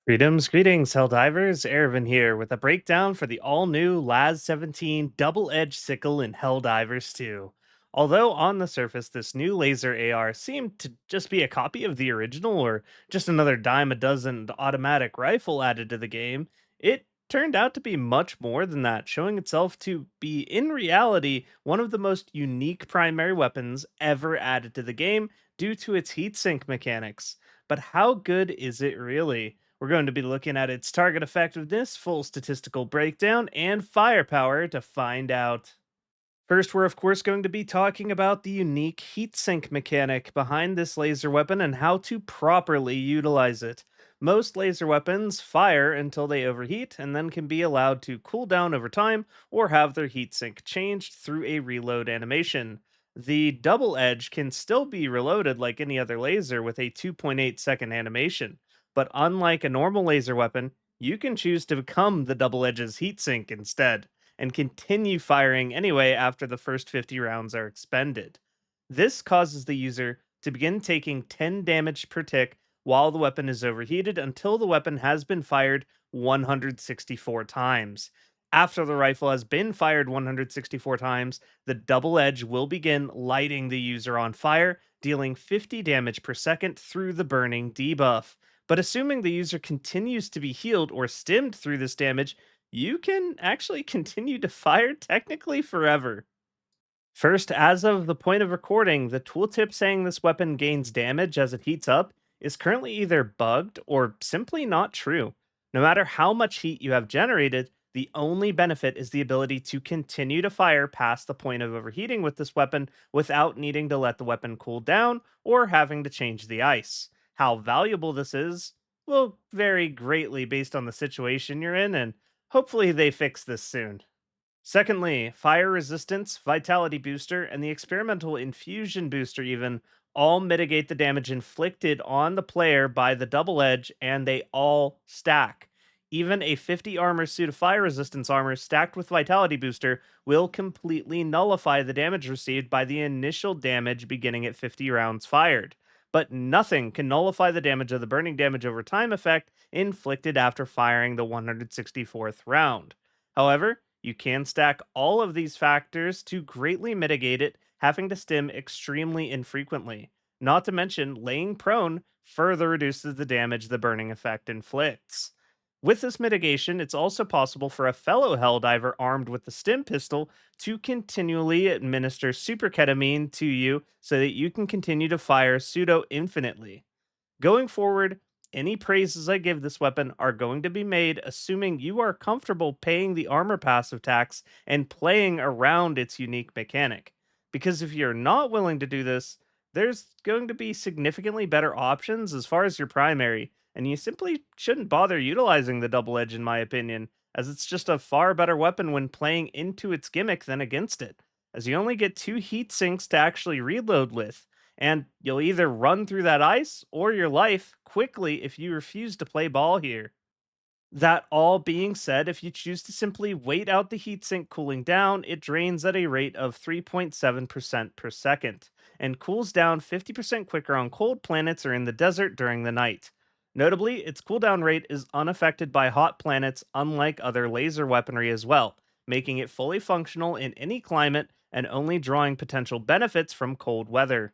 Greetings, Helldivers. Ervin here with a breakdown for the all-new Las-17 Double Edge Sickle in Helldivers 2. Although on the surface this new laser AR seemed to just be a copy of the original or just another dime a dozen automatic rifle added to the game, it turned out to be much more than that, showing itself to be in reality one of the most unique primary weapons ever added to the game due to its heatsink mechanics. But how good is it really? We're going to be looking at its target effectiveness, full statistical breakdown, and firepower to find out. First, we're of course going to be talking about the unique heatsink mechanic behind this laser weapon and how to properly utilize it. Most laser weapons fire until they overheat and then can be allowed to cool down over time or have their heatsink changed through a reload animation. The double edge can still be reloaded like any other laser with a 2.8-second animation, but unlike a normal laser weapon, you can choose to become the double edge's heatsink instead and continue firing anyway after the first 50 rounds are expended. This causes the user to begin taking 10 damage per tick while the weapon is overheated until the weapon has been fired 164 times. After the rifle has been fired 164 times, the double edge will begin lighting the user on fire, dealing 50 damage per second through the burning debuff. But assuming the user continues to be healed or stimmed through this damage, you can actually continue to fire technically forever. First, as of the point of recording, the tooltip saying this weapon gains damage as it heats up is currently either bugged or simply not true. No matter how much heat you have generated, the only benefit is the ability to continue to fire past the point of overheating with this weapon without needing to let the weapon cool down or having to change the ice. How valuable this is will vary greatly based on the situation you're in, and hopefully they fix this soon. Secondly, fire resistance, vitality booster, and the experimental infusion booster even all mitigate the damage inflicted on the player by the double edge, and they all stack. Even a 50 armor suit of fire resistance armor stacked with vitality booster will completely nullify the damage received by the initial damage beginning at 50 rounds fired. But nothing can nullify the damage of the burning damage over time effect inflicted after firing the 164th round. However, you can stack all of these factors to greatly mitigate it having to stim extremely infrequently. Not to mention, laying prone further reduces the damage the burning effect inflicts. With this mitigation, it's also possible for a fellow Helldiver armed with the stim pistol to continually administer super ketamine to you so that you can continue to fire pseudo infinitely. Going forward, any praises I give this weapon are going to be made assuming you are comfortable paying the armor passive tax and playing around its unique mechanic. Because if you're not willing to do this, there's going to be significantly better options as far as your primary, and you simply shouldn't bother utilizing the double edge, in my opinion, as it's just a far better weapon when playing into its gimmick than against it, as you only get two heat sinks to actually reload with and you'll either run through that ice or your life quickly if you refuse to play ball here. That all being said, if you choose to simply wait out the heatsink cooling down, it drains at a rate of 3.7% per second and cools down 50% quicker on cold planets or in the desert during the night. Notably, its cooldown rate is unaffected by hot planets, unlike other laser weaponry as well, making it fully functional in any climate and only drawing potential benefits from cold weather.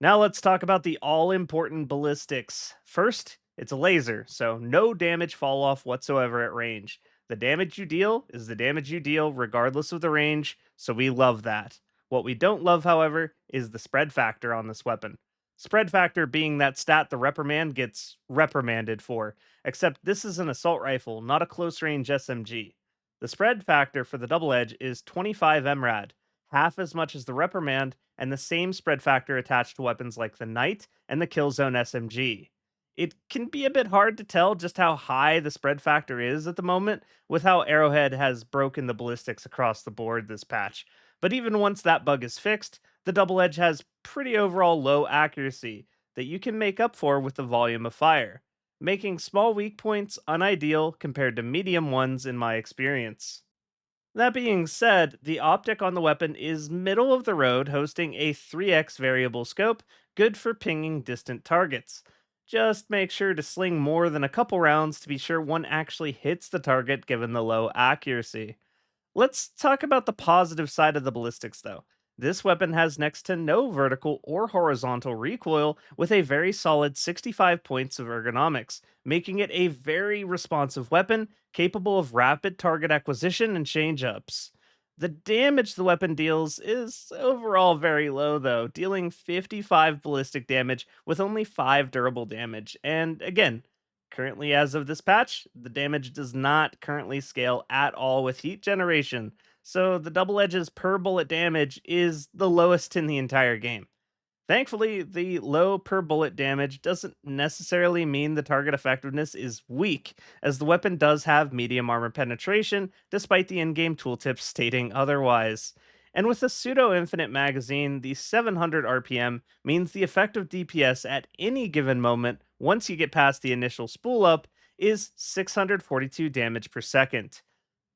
Now let's talk about the all important ballistics. First, it's a laser, so no damage fall off whatsoever at range. The damage you deal is the damage you deal regardless of the range, so we love that. What we don't love, however, is the spread factor on this weapon. Spread factor being that stat the reprimand gets reprimanded for, except this is an assault rifle, not a close range SMG. The spread factor for the double edge is 25 MRAD, half as much as the reprimand, and the same spread factor attached to weapons like the Knight and the Killzone SMG. It can be a bit hard to tell just how high the spread factor is at the moment, with how Arrowhead has broken the ballistics across the board this patch. But even once that bug is fixed, the double edge has pretty overall low accuracy that you can make up for with the volume of fire, making small weak points unideal compared to medium ones in my experience. That being said, the optic on the weapon is middle of the road, hosting a 3x variable scope, good for pinging distant targets. Just make sure to sling more than a couple rounds to be sure one actually hits the target given the low accuracy. Let's talk about the positive side of the ballistics, though. This weapon has next to no vertical or horizontal recoil with a very solid 65 points of ergonomics, making it a very responsive weapon capable of rapid target acquisition and change ups. The damage the weapon deals is overall very low, though, dealing 55 ballistic damage with only 5 durable damage. And again, currently, as of this patch, the damage does not currently scale at all with heat generation, so the double edges per bullet damage is the lowest in the entire game. Thankfully, the low per bullet damage doesn't necessarily mean the target effectiveness is weak, as the weapon does have medium armor penetration, despite the in game tooltips stating otherwise. And with a pseudo infinite magazine, the 700 RPM means the effective DPS at any given moment, once you get past the initial spool up, is 642 damage per second.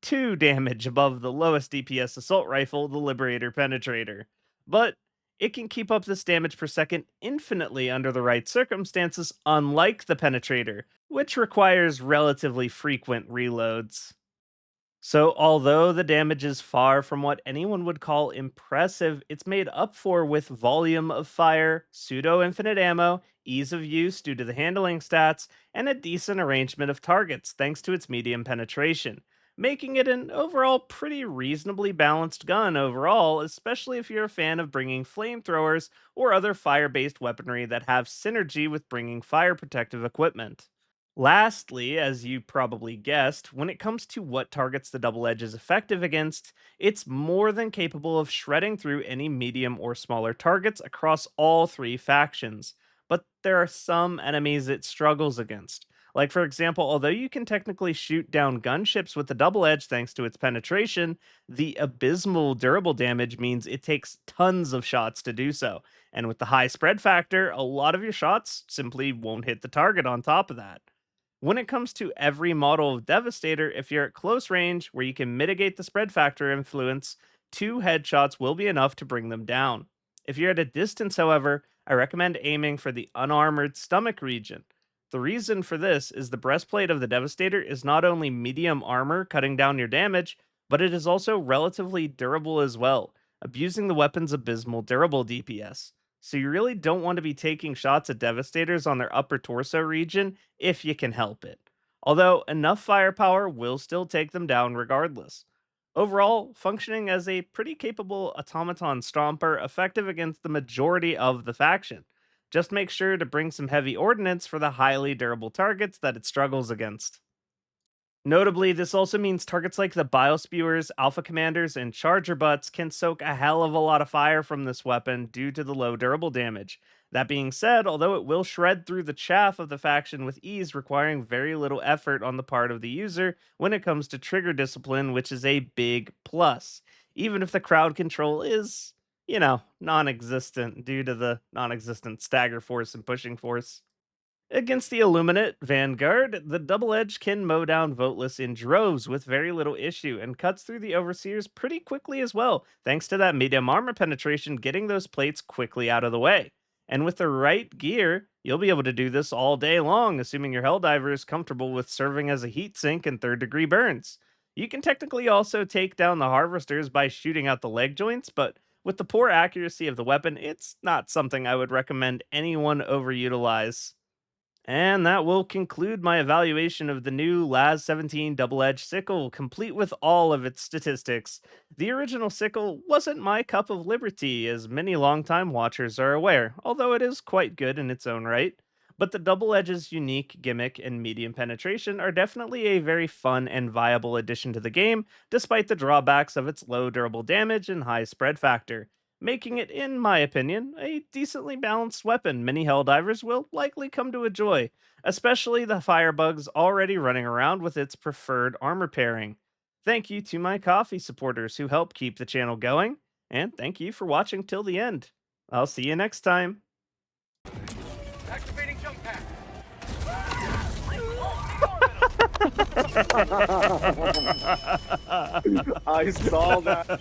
2 damage above the lowest DPS assault rifle, the Liberator Penetrator. But it can keep up this damage per second infinitely under the right circumstances, unlike the Penetrator, which requires relatively frequent reloads. So, although the damage is far from what anyone would call impressive, it's made up for with volume of fire, pseudo infinite ammo, ease of use due to the handling stats, and a decent arrangement of targets thanks to its medium penetration, making it an overall pretty reasonably balanced gun overall, especially if you're a fan of bringing flamethrowers or other fire based weaponry that have synergy with bringing fire protective equipment. Lastly, as you probably guessed, when it comes to what targets the double edge is effective against, it's more than capable of shredding through any medium or smaller targets across all three factions. But there are some enemies it struggles against. Like, for example, although you can technically shoot down gunships with the double edge thanks to its penetration, the abysmal durable damage means it takes tons of shots to do so. And with the high spread factor, a lot of your shots simply won't hit the target on top of that. When it comes to every model of Devastator, if you're at close range where you can mitigate the spread factor influence, 2 headshots will be enough to bring them down. If you're at a distance, however, I recommend aiming for the unarmored stomach region. The reason for this is the breastplate of the Devastator is not only medium armor cutting down your damage, but it is also relatively durable as well, abusing the weapon's abysmal durable DPS. So you really don't want to be taking shots at Devastators on their upper torso region if you can help it. Although enough firepower will still take them down regardless. Overall, functioning as a pretty capable automaton stomper, effective against the majority of the faction. Just make sure to bring some heavy ordnance for the highly durable targets that it struggles against. Notably, this also means targets like the Biospewers, Alpha Commanders, and Charger Butts can soak a hell of a lot of fire from this weapon due to the low durable damage. That being said, although it will shred through the chaff of the faction with ease, requiring very little effort on the part of the user when it comes to trigger discipline, which is a big plus, even if the crowd control is, non existent due to the non existent stagger force and pushing force. Against the Illuminate Vanguard, the Double Edge can mow down Voteless in droves with very little issue and cuts through the Overseers pretty quickly as well, thanks to that medium armor penetration getting those plates quickly out of the way. And with the right gear, you'll be able to do this all day long, assuming your Helldiver is comfortable with serving as a heat sink and third-degree burns. You can technically also take down the Harvesters by shooting out the leg joints, but with the poor accuracy of the weapon, it's not something I would recommend anyone overutilize. And that will conclude my evaluation of the new Las-17 Double Edge Sickle, complete with all of its statistics. The original Sickle wasn't my cup of liberty, as many longtime watchers are aware, although it is quite good in its own right. But the Double Edge's unique gimmick and medium penetration are definitely a very fun and viable addition to the game, despite the drawbacks of its low durable damage and high spread factor, making it, in my opinion, a decently balanced weapon many Helldivers will likely come to enjoy, especially the firebugs already running around with its preferred armor pairing. Thank you to my coffee supporters who help keep the channel going, and thank you for watching till the end. I'll see you next time. Activating jump pad. I saw that.